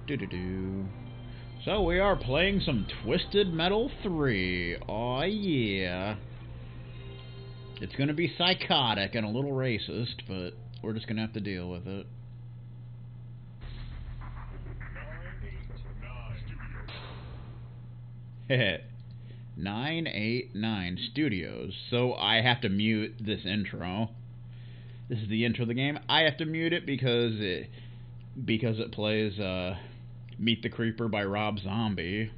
Do-do-do. So we are playing some Twisted Metal 3. Aw, yeah. It's gonna be psychotic and a little racist, but we're just gonna have to deal with it. 989 Studios. So I have to mute this intro. This is the intro of the game. I have to mute it because it plays Meet the Creeper by Rob Zombie.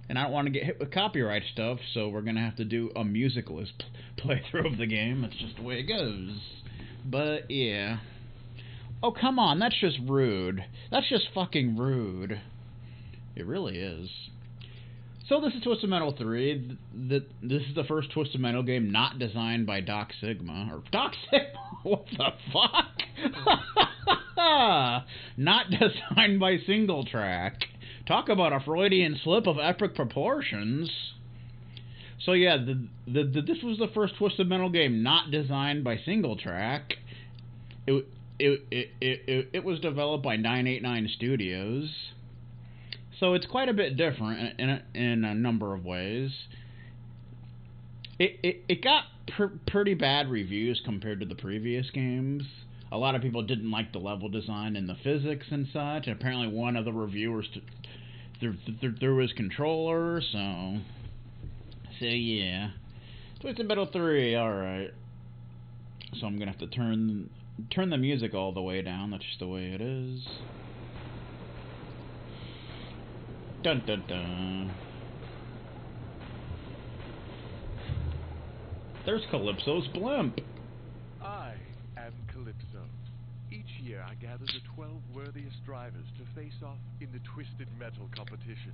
And I don't want to get hit with copyright stuff, so we're going to have to do a musicalist playthrough of the game. That's just the way it goes. But, yeah. Oh, come on, that's just rude. That's just fucking rude. It really is. So this is Twisted Metal 3. This is the first Twisted Metal game not designed by Doc Sigma. Or Doc Sigma? What the fuck? Not designed by Single Track. Talk about a Freudian slip of epic proportions. So yeah, this was the first Twisted Metal game not designed by Single Track. It was developed by 989 Studios. So it's quite a bit different in a number of ways. It got pretty bad reviews compared to the previous games. A lot of people didn't like the level design and the physics and such. And apparently one of the reviewers threw his controller, so yeah. Twisted Metal 3, alright. So I'm gonna have to turn the music all the way down. That's just the way it is. Dun dun dun. There's Calypso's blimp. I am Calypso. Each year I gather the 12 worthiest drivers to face off in the Twisted Metal competition.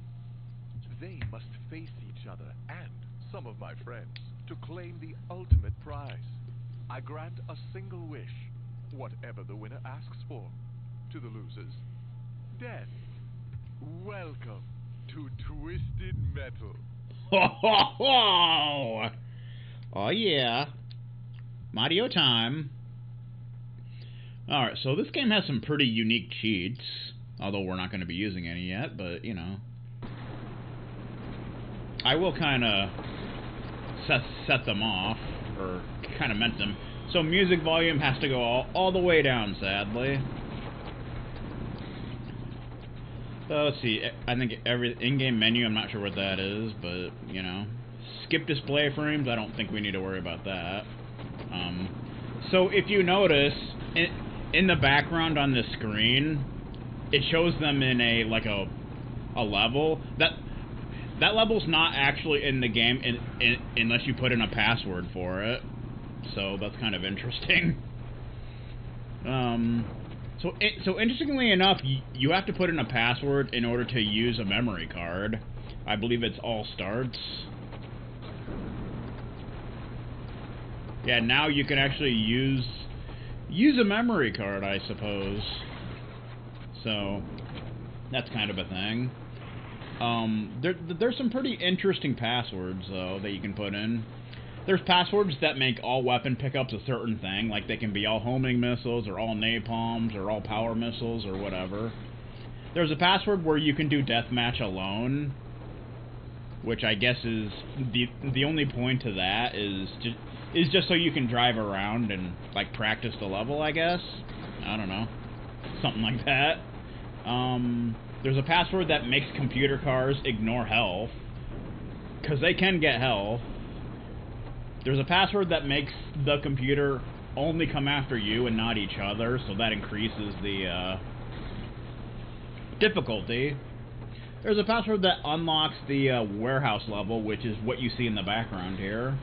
They must face each other and some of my friends to claim the ultimate prize. I grant a single wish, whatever the winner asks for. To the losers, death. Welcome to Twisted Metal. Ho ho ho! Oh yeah. Mario time. Alright, so this game has some pretty unique cheats. Although we're not going to be using any yet, but, you know. I will kind of set them off, or kind of meant them. So music volume has to go all the way down, sadly. Let's see, I think every in-game menu, I'm not sure what that is, but, you know. Skip display frames, I don't think we need to worry about that. So if you notice, in the background on the screen, it shows them in a level. That level's not actually in the game unless you put in a password for it. So that's kind of interesting. So interestingly enough, you have to put in a password in order to use a memory card. I believe it's All Starts. Yeah, now you can actually use a memory card, I suppose. So that's kind of a thing. There's some pretty interesting passwords though that you can put in. There's passwords that make all weapon pickups a certain thing, like they can be all homing missiles, or all napalms, or all power missiles, or whatever. There's a password where you can do deathmatch alone, which I guess is the only point to that is just so you can drive around and like practice the level, I guess. I don't know, something like that. There's a password that makes computer cars ignore health, because they can get health. There's a password that makes the computer only come after you and not each other, so that increases the difficulty. There's a password that unlocks the warehouse level, which is what you see in the background here.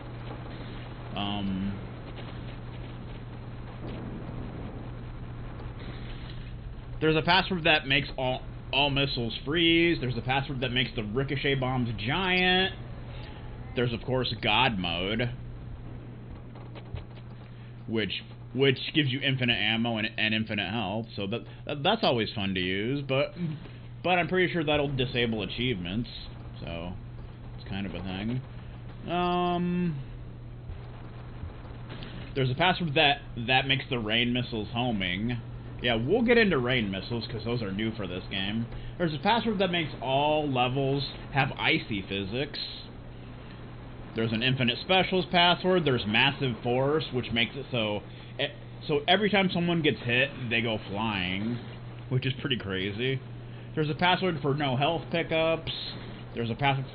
There's a password that makes all missiles freeze. There's a password that makes the ricochet bombs giant. There's of course God mode, which gives you infinite ammo and infinite health. So that's always fun to use, but I'm pretty sure that'll disable achievements. So it's kind of a thing. There's a password that makes the rain missiles homing. Yeah, we'll get into rain missiles, because those are new for this game. There's a password that makes all levels have icy physics. There's an infinite specials password. There's massive force, which makes it so every time someone gets hit, they go flying, which is pretty crazy. There's a password for no health pickups. There's a password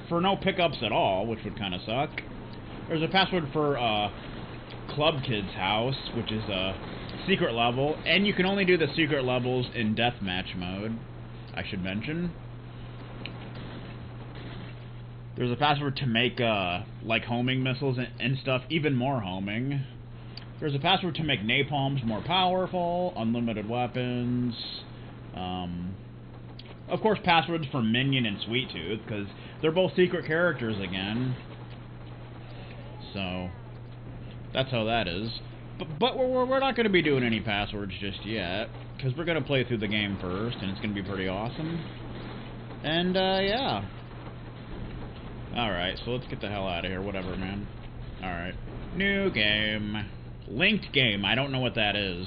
for no pickups at all, which would kind of suck. There's a password for Club Kid's house, which is a secret level, and you can only do the secret levels in deathmatch mode, I should mention. There's a password to make, like, homing missiles and stuff, even more homing. There's a password to make napalms more powerful, unlimited weapons. Of course, passwords for Minion and Sweet Tooth, because they're both secret characters again. So, that's how that is. But we're not going to be doing any passwords just yet, because we're going to play through the game first, and it's going to be pretty awesome. And, yeah. Alright, so let's get the hell out of here. Whatever, man. Alright. New game. Linked game. I don't know what that is.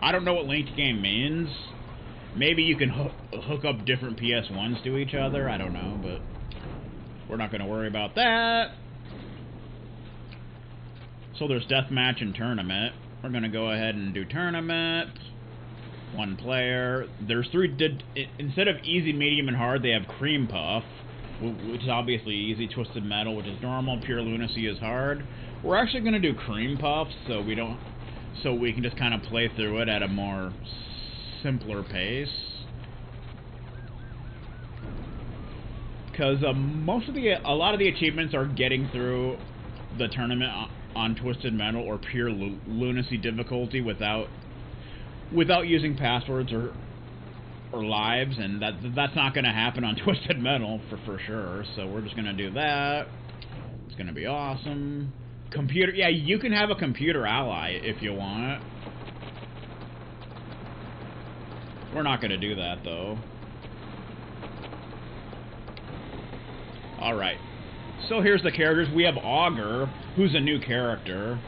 I don't know what linked game means. Maybe you can hook up different PS1s to each other. I don't know, but we're not going to worry about that. So there's deathmatch and tournament. We're going to go ahead and do tournament. 1 player. There's 3... Instead of easy, medium, and hard, they have cream puff, which is obviously easy. Twisted metal, which is normal. Pure lunacy is hard. We're actually going to do cream puff, so we can just kind of play through it at a more simpler pace. Because a lot of the achievements are getting through the tournament on Twisted Metal or pure lunacy difficulty without using passwords or lives, and that's not going to happen on Twisted Metal for sure. So we're just going to do that. It's going to be awesome. Computer, yeah, you can have a computer ally if you want. We're not going to do that though. All right. So here's the characters. We have Auger, who's a new character.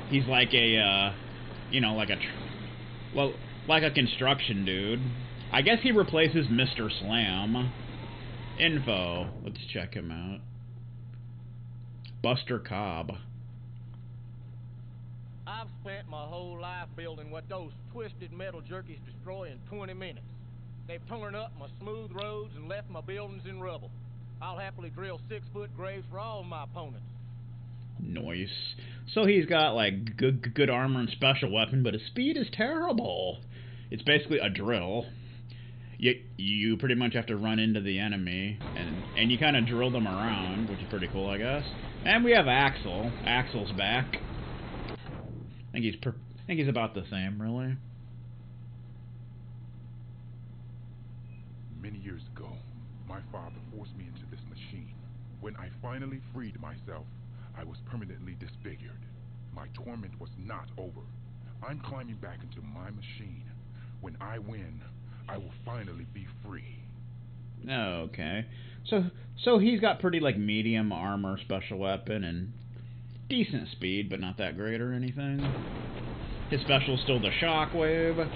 He's like a, like a construction dude. I guess he replaces Mr. Slam. Info. Let's check him out. Buster Cobb. I've spent my whole life building what those twisted metal jerkies destroy in 20 minutes. They've torn up my smooth roads and left my buildings in rubble. I'll happily drill 6-foot graves for all my opponents. Nice. So he's got, like, good armor and special weapon, but his speed is terrible. It's basically a drill. You pretty much have to run into the enemy, and you kind of drill them around, which is pretty cool, I guess. And we have Axel. Axel's back. I think he's about the same, really. Many years ago, my father forced me into this machine. When I finally freed myself, I was permanently disfigured. My torment was not over. I'm climbing back into my machine. When I win, I will finally be free. Okay. So he's got pretty, like, medium armor, special weapon, and decent speed, but not that great or anything. His special's still the shockwave.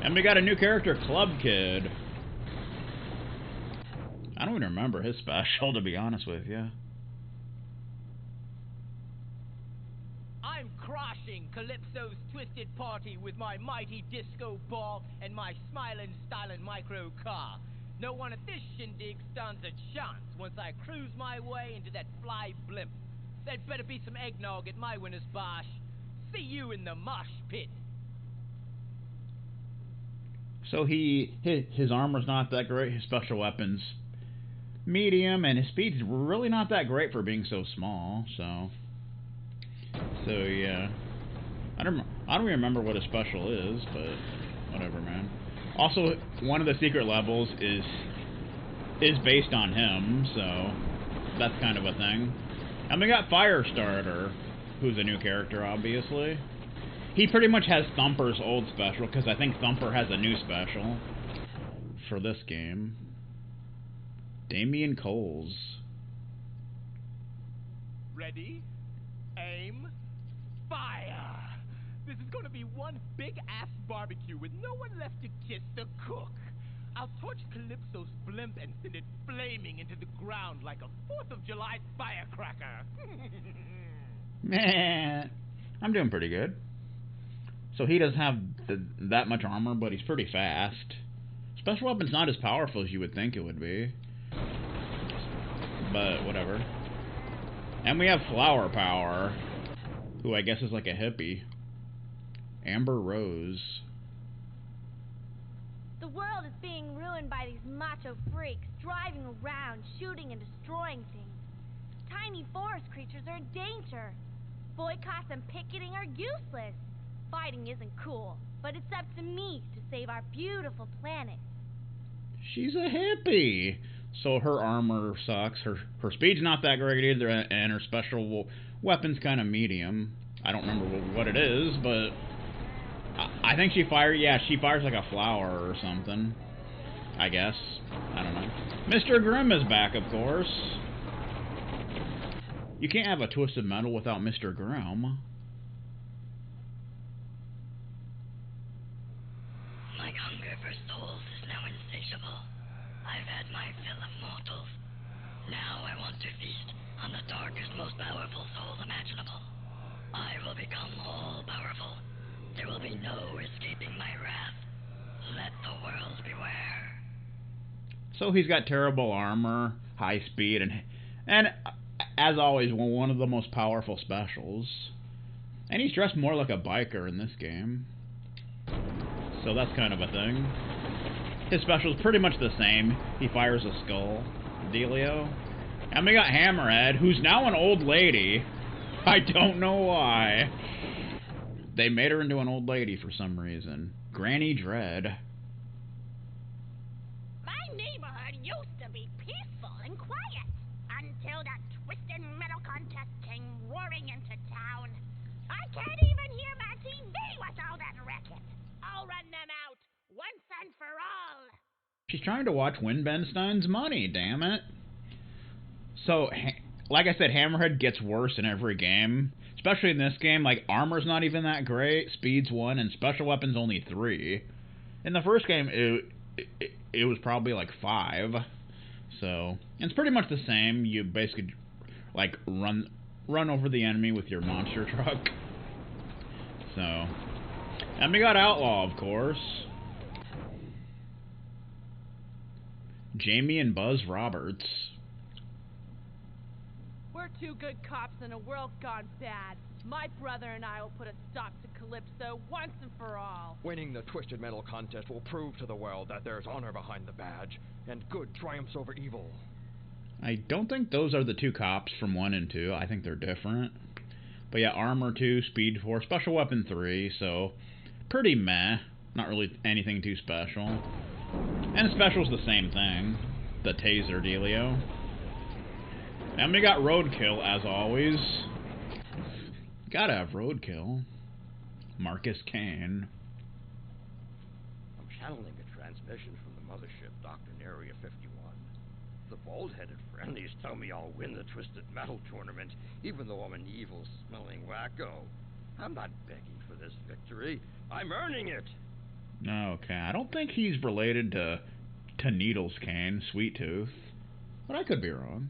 And we got a new character, Club Kid. I don't even remember his special, to be honest with you. I'm crushing Calypso's twisted party with my mighty disco ball and my smiling, styling micro car. No one at this shindig stands a chance once I cruise my way into that fly blimp. There'd better be some eggnog at my winner's bash. See you in the mosh pit. So his armor's not that great. His special weapon's medium, and his speed's really not that great for being so small. So yeah, I don't even remember what his special is, but whatever, man. Also, one of the secret levels is based on him, so that's kind of a thing. And we got Firestarter, who's a new character, obviously. He pretty much has Thumper's old special, because I think Thumper has a new special for this game. Damian Coles. Ready? Aim. Fire! This is gonna be one big-ass barbecue with no one left to kiss the cook. I'll torch Calypso's blimp and send it flaming into the ground like a 4th of July firecracker. Meh. I'm doing pretty good. So he doesn't have that much armor, but he's pretty fast. Special weapon's not as powerful as you would think it would be. But whatever. And we have Flower Power, who I guess is like a hippie. Amber Rose. The world is being ruined by these macho freaks driving around, shooting and destroying things. Tiny forest creatures are in danger. Boycotts and picketing are useless. Fighting isn't cool, but it's up to me to save our beautiful planet. She's a hippie. So her armor sucks. Her speed's not that great either, and her special weapon's kind of medium. I don't remember what it is, but I think she fires like a flower or something. I guess. I don't know. Mr. Grimm is back, of course. You can't have a Twisted Metal without Mr. Grimm. My hunger for souls is now insatiable. I've had my fill of mortals. Now I want to feast on the darkest, most powerful soul imaginable. I will become all-powerful. There will be no escaping my wrath. Let the world beware. So he's got terrible armor, high speed, and as always, one of the most powerful specials. And he's dressed more like a biker in this game. So that's kind of a thing. His special is pretty much the same. He fires a skull. Dealio. And we got Hammerhead, who's now an old lady. I don't know why. They made her into an old lady for some reason. Granny Dread. My neighborhood used to be peaceful and quiet until that Twisted Metal contest came roaring into town. I can't even hear my TV with all that racket. I'll run them out once and for all. She's trying to watch Winbenstein's money, damn it. So, like I said, Hammerhead gets worse in every game. Especially in this game, like, armor's not even that great, speed's 1, and special weapons only 3. In the first game, it was probably like 5. So, it's pretty much the same. You basically, like, run over the enemy with your monster truck. So, and we got Outlaw, of course. Jamie and Buzz Roberts. We're two good cops in a world gone bad. My brother and I will put a stop to Calypso once and for all. Winning the Twisted Metal contest will prove to the world that there's honor behind the badge, and good triumphs over evil. I don't think those are the two cops from 1 and 2. I think they're different. But yeah, armor 2, speed 4, special weapon 3, so pretty meh. Not really anything too special. And special's the same thing. The taser dealio. And we got Roadkill, as always. Gotta have Roadkill. Marcus Kane. I'm channeling a transmission from the mothership docked in Area 51. The bald-headed friendlies tell me I'll win the Twisted Metal tournament, even though I'm an evil-smelling wacko. I'm not begging for this victory. I'm earning it! Okay, I don't think he's related to Needles Kane, Sweet Tooth. But I could be wrong.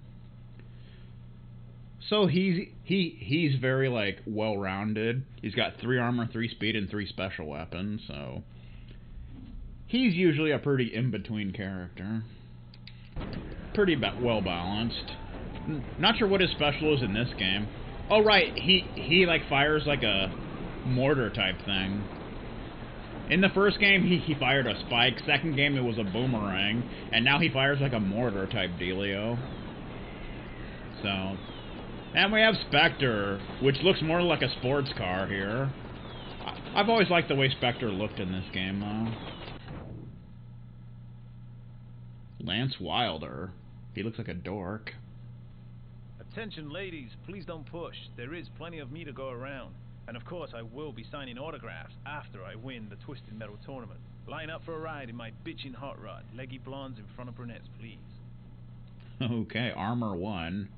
So he's very, like, well-rounded. He's got 3 armor, 3 speed, and 3 special weapons, so he's usually a pretty in-between character. Pretty well-balanced. Not sure what his special is in this game. Oh, right, he like, fires, like, a mortar-type thing. In the first game, he fired a spike. Second game, it was a boomerang. And now he fires, like, a mortar-type dealio. So... And we have Spectre, which looks more like a sports car here. I've always liked the way Spectre looked in this game, though. Lance Wilder. He looks like a dork. Attention ladies, please don't push. There is plenty of me to go around. And of course I will be signing autographs after I win the Twisted Metal tournament. Line up for a ride in my bitchin' hot rod. Leggy blondes in front of brunettes, please. Okay, armor 1.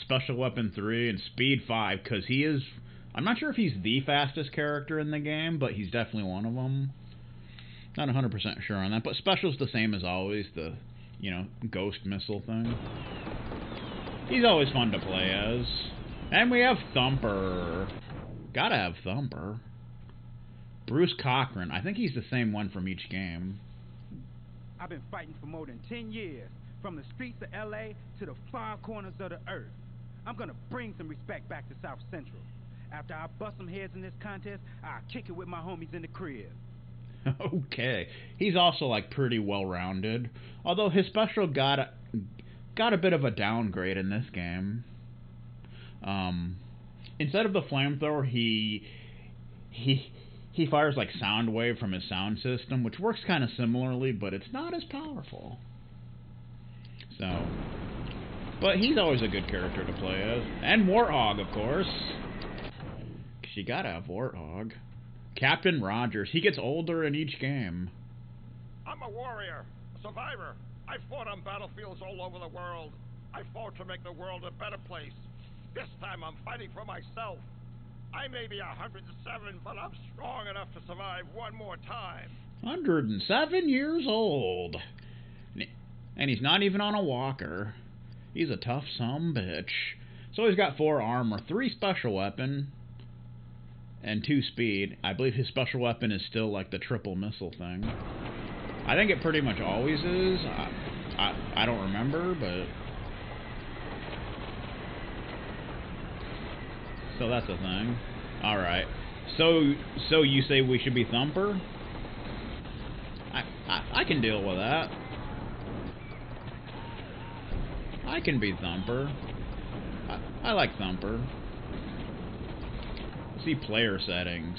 Special weapon 3 and speed 5, because he is I'm not sure if he's the fastest character in the game, but he's definitely one of them. Not 100% sure on that, but Special's the same as always, the, you know, ghost missile thing. He's always fun to play as. And we have Thumper. Gotta have Thumper. Bruce Cochran. I think he's the same one from each game. I've been fighting for more than 10 years, from the streets of L.A. to the far corners of the earth. I'm gonna bring some respect back to South Central. After I bust some heads in this contest, I'll kick it with my homies in the crib. Okay. He's also, like, pretty well-rounded. Although his special got a bit of a downgrade in this game. Instead of the flamethrower, he fires, like, sound wave from his sound system, which works kind of similarly, but it's not as powerful. So... But he's always a good character to play as. And Warthog, of course. 'Cause you gotta have Warthog. Captain Rogers. He gets older in each game. I'm a warrior, a survivor. I fought on battlefields all over the world. I fought to make the world a better place. This time I'm fighting for myself. I may be 107, but I'm strong enough to survive one more time. 107 years old. And he's not even on a walker. He's a tough sumbitch. So he's got 4 armor, 3 special weapon, and 2 speed. I believe his special weapon is still like the triple missile thing. I think it pretty much always is. I don't remember, but... So that's a thing. Alright. So you say we should be Thumper? I can deal with that. I can be Thumper. I like Thumper. See player settings.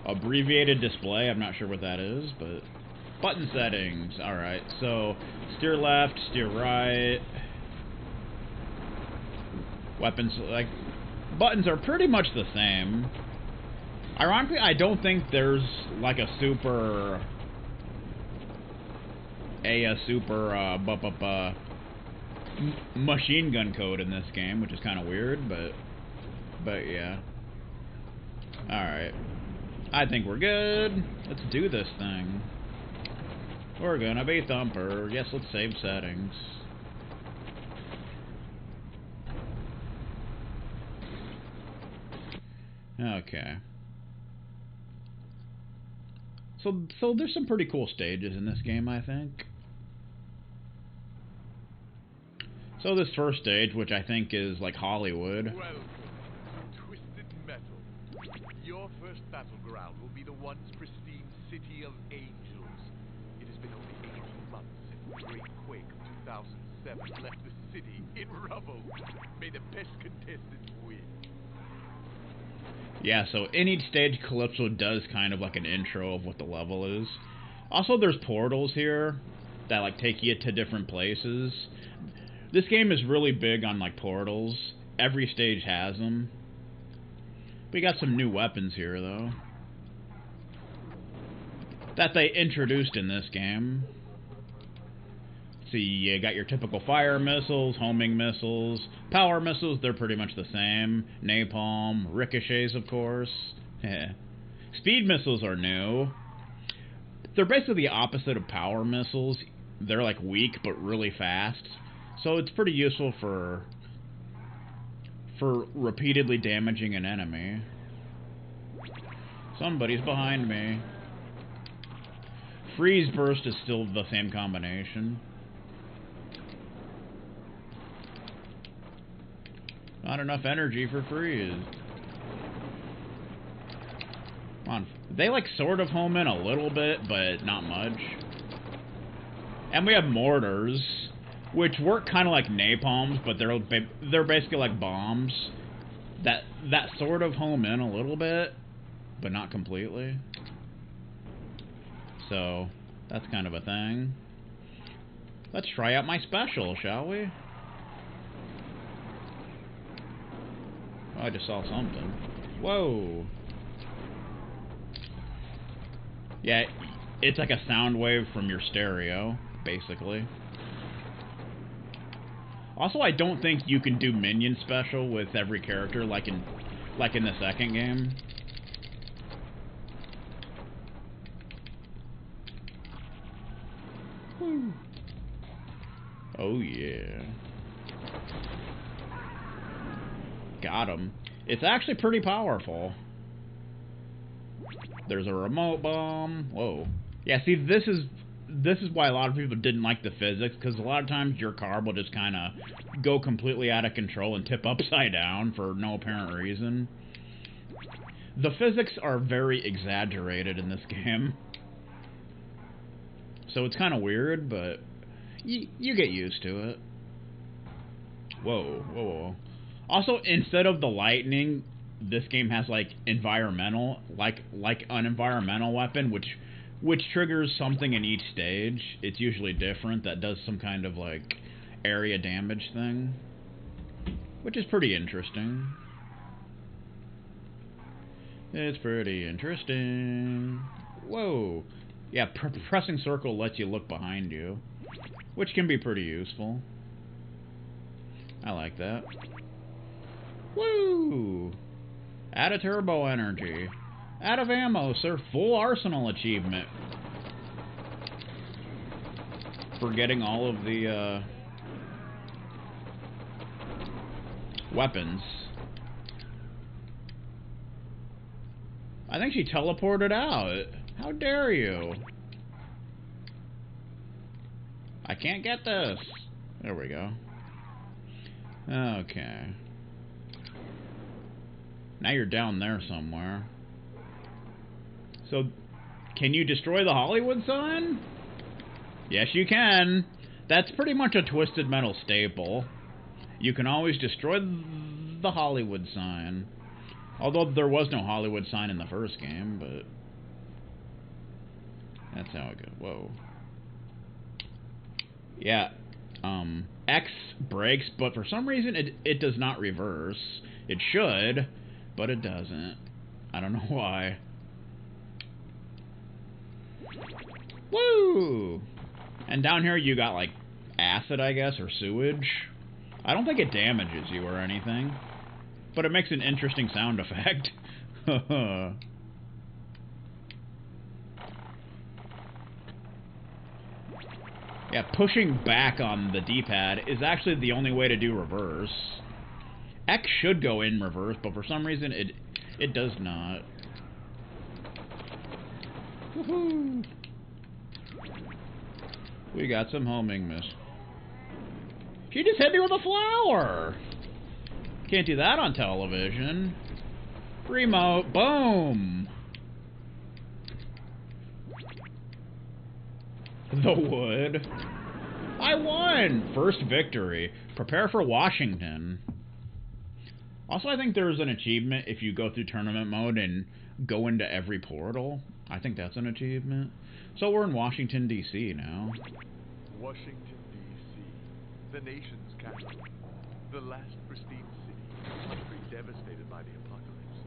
Abbreviated display, I'm not sure what that is, but... Button settings, alright. So, steer left, steer right. Weapons, like... Buttons are pretty much the same. Ironically, I don't think there's, like, a super... machine gun code in this game, which is kind of weird, but yeah. Alright. I think we're good. Let's do this thing. We're gonna be Thumper. Yes, let's save settings. Okay. So there's some pretty cool stages in this game, I think. So this first stage, which I think is like Hollywood. Welcome to Twisted Metal. Your first battleground will be the once pristine city of Angels. It has been only 18 months since the great quake of 2007 left the city in rubble. May the best contestants win. Yeah, so in each stage, Calypso does kind of like an intro of what the level is. Also, there's portals here that like take you to different places. This game is really big on like portals. Every stage has them. We got some new weapons here though that they introduced in this game. See, you got your typical fire missiles, homing missiles, power missiles, they're pretty much the same. Napalm, ricochets, of course. Speed missiles are new. They're basically the opposite of power missiles. They're like weak, but really fast. So it's pretty useful for repeatedly damaging an enemy. Somebody's behind me. Freeze burst is still the same combination. Not enough energy for freeze. Come on. They like sort of home in a little bit, but not much. And we have mortars, which work kind of like napalms, but they're basically like bombs that sort of home in a little bit, but not completely. So that's kind of a thing. Let's try out my special, shall we? Oh, I just saw something. Whoa. Yeah, it's like a sound wave from your stereo, basically. Also, I don't think you can do minion special with every character like in the second game. Woo. Oh yeah. Got him. It's actually pretty powerful. There's a remote bomb. Whoa. Yeah, see, this is why a lot of people didn't like the physics, because a lot of times your car will just kind of go completely out of control and tip upside down for no apparent reason. The physics are very exaggerated in this game. So it's kind of weird, but you get used to it. Whoa, whoa, whoa. Also, instead of the lightning, this game has like environmental, like an environmental weapon, which triggers something in each stage. It's usually different, that does some kind of like area damage thing, which is pretty interesting. It's pretty interesting. Whoa. Yeah, pressing circle lets you look behind you, which can be pretty useful. I like that. Woo! Add a turbo energy. Out of ammo, sir. Full arsenal achievement. For getting all of the weapons. I think she teleported out. How dare you? I can't get this. There we go. Okay. Now you're down there somewhere. So, can you destroy the Hollywood sign? Yes, you can. That's pretty much a Twisted Metal staple. You can always destroy the Hollywood sign. Although there was no Hollywood sign in the first game, but that's how it goes. Whoa. Yeah. X brakes, but for some reason it does not reverse. It should, but it doesn't. I don't know why. Woo! And down here you got like acid, I guess, or sewage. I don't think it damages you or anything, but it makes an interesting sound effect. Yeah, pushing back on the D-pad is actually the only way to do reverse. X should go in reverse, but for some reason it does not. Woohoo! We got some homing miss. She just hit me with a flower! Can't do that on television. Remote, boom! The wood. I won! First victory. Prepare for Washington. Also, I think there's an achievement if you go through tournament mode and go into every portal. I think that's an achievement. So we're in Washington, D.C. now. Washington, D.C., the nation's capital, the last pristine city, country devastated by the apocalypse.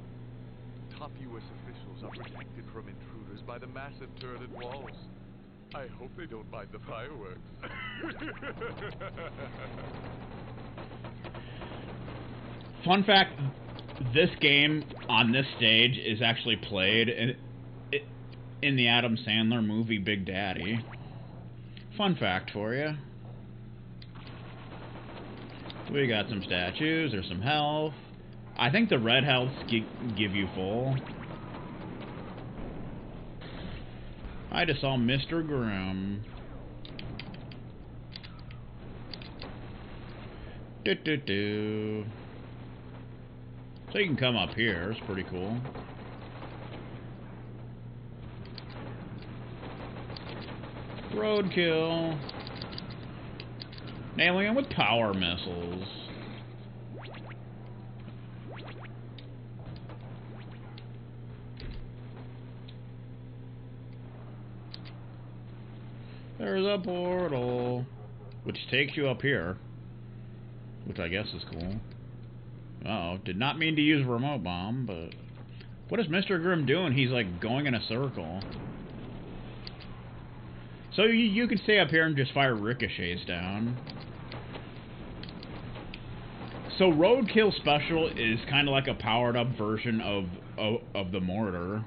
Top U.S. officials are protected from intruders by the massive turreted walls. I hope they don't mind the fireworks. Fun fact, this game on this stage is actually played in the Adam Sandler movie Big Daddy. Fun fact for you. We got some statues, there's some health. I think the red healths give you full. I just saw Mr. Grimm. Do. So you can come up here, it's pretty cool. Roadkill. Nailing him with power missiles. There's a portal, which takes you up here, which I guess is cool. Uh-oh, did not mean to use a remote bomb, but what is Mr. Grimm doing? He's like going in a circle. So you can stay up here and just fire ricochets down. So Roadkill Special is kind of like a powered-up version of the Mortar.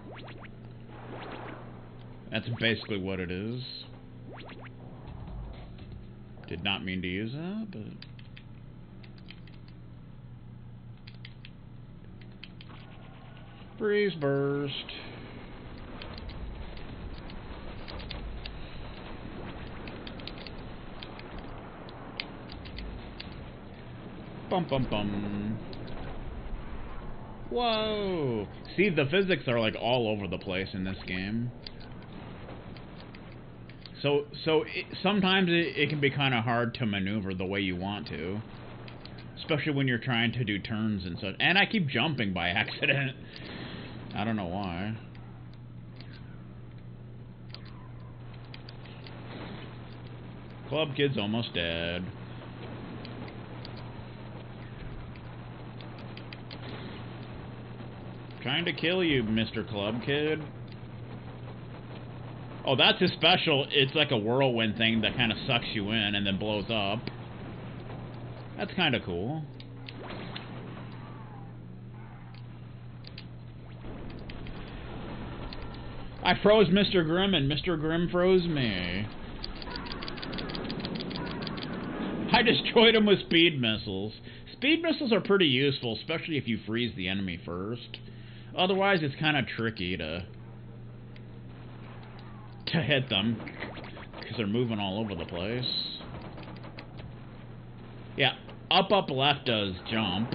That's basically what it is. Did not mean to use that, but... Breeze Burst. Bum bum bum. Whoa! See, the physics are like all over the place in this game. So sometimes it can be kind of hard to maneuver the way you want to. Especially when you're trying to do turns and such. And I keep jumping by accident. I don't know why. Club Kid's almost dead. Trying to kill you, Mr. Club Kid. Oh, that's his special. It's like a whirlwind thing that kind of sucks you in and then blows up. That's kind of cool. I froze Mr. Grimm and Mr. Grimm froze me. I destroyed him with speed missiles. Speed missiles are pretty useful, especially if you freeze the enemy first. Otherwise, it's kind of tricky to hit them, because they're moving all over the place. Yeah, up, left does jump.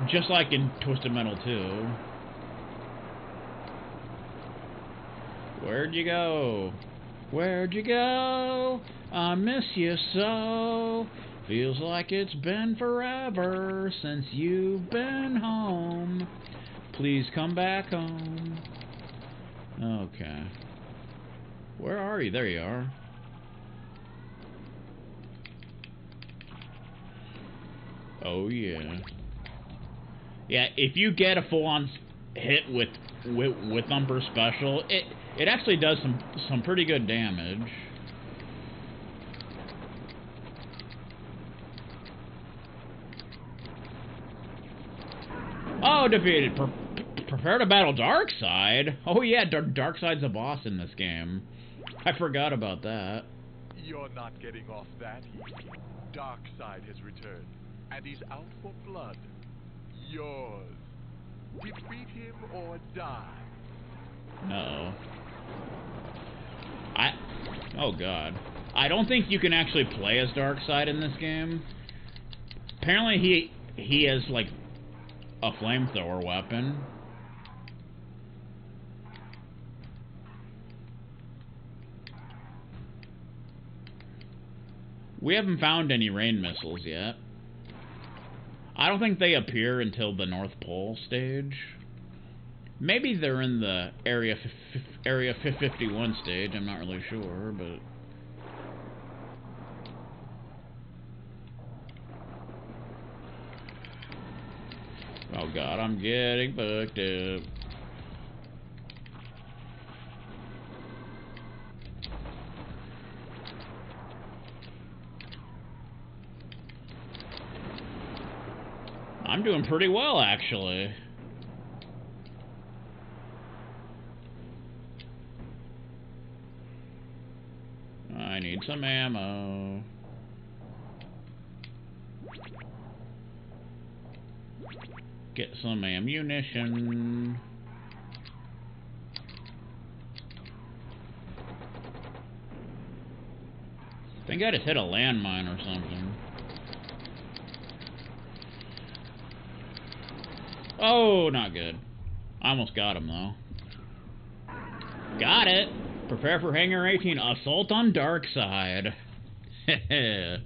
Just like in Twisted Metal 2. Where'd you go? Where'd you go? I miss you so. Feels like it's been forever since you've been home. Please come back home. Okay. Where are you? There you are. Oh yeah. Yeah, if you get a full-on hit with Thumper Special, it actually does some pretty good damage. Oh, defeated. Prepare to battle Darkseid? Oh yeah, Darkseid's a boss in this game. I forgot about that. You're not getting off that easy. Darkseid has returned, and he's out for blood. Yours. Defeat him or die. Uh-oh. Oh god. I don't think you can actually play as Darkseid in this game. Apparently he has like a flamethrower weapon. We haven't found any rain missiles yet. I don't think they appear until the North Pole stage. Maybe they're in the Area 51 stage, I'm not really sure, but... Oh god, I'm getting booked up. I'm doing pretty well, actually. I need some ammo. Get some ammunition. I think I just hit a landmine or something. Oh, not good. I almost got him, though. Got it! Prepare for Hangar 18. Assault on Darkseid. Heh